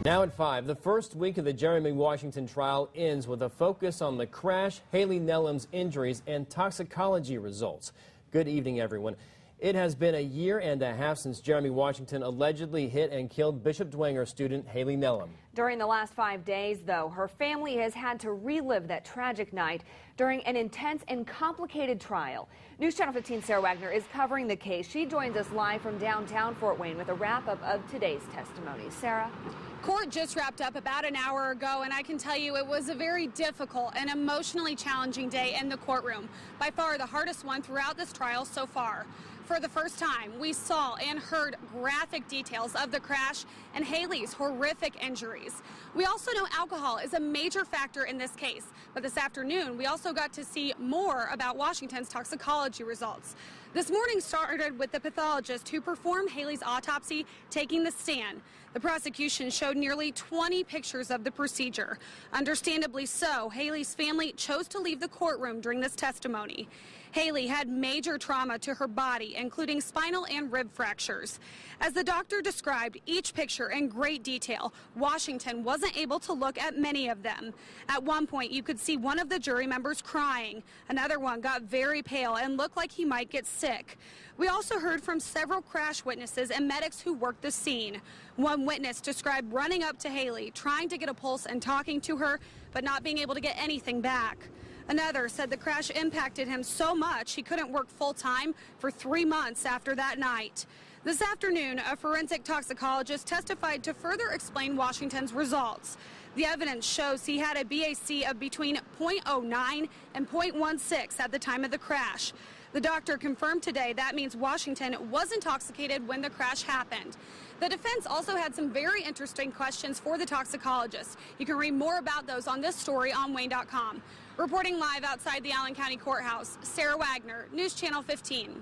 Now at 5, the first week of the Jeremy Washington trial ends with a focus on the crash, Haley Nellam's injuries, and toxicology results. Good evening, everyone. It has been a year and a half since Jeremy Washington allegedly hit and killed Bishop Dwenger student Haley Nellam. During the last 5 days, though, her family has had to relive that tragic night during an intense and complicated trial. NewsChannel 15's Sara Wagner is covering the case. She joins us live from downtown Fort Wayne with a wrap-up of today's testimony. Sarah? Court just wrapped up about an hour ago, and I can tell you it was a very difficult and emotionally challenging day in the courtroom. By far the hardest one throughout this trial so far. For the first time, we saw and heard graphic details of the crash and Haley's horrific injuries. We also know alcohol is a major factor in this case, but this afternoon we also got to see more about Washington's toxicology results. This morning started with the pathologist who performed Haley's autopsy taking the stand. The prosecution showed nearly 20 pictures of the procedure. Understandably so, Haley's family chose to leave the courtroom during this testimony. Haley had major trauma to her body, including spinal and rib fractures. As the doctor described each picture in great detail, Washington wasn't able to look at many of them. At one point, you could see one of the jury members crying. Another one got very pale and looked like he might get sick. We also heard from several crash witnesses and medics who worked the scene. One witness described running up to Haley, trying to get a pulse and talking to her, but not being able to get anything back. Another said the crash impacted him so much he couldn't work full-time for 3 months after that night. This afternoon, a forensic toxicologist testified to further explain Washington's results. The evidence shows he had a BAC of between 0.09 and 0.16 at the time of the crash. The doctor confirmed today that means Washington was intoxicated when the crash happened. The defense also had some very interesting questions for the toxicologist. You can read more about those on this story on Wayne.com. Reporting live outside the Allen County Courthouse, Sara Wagner, News Channel 15.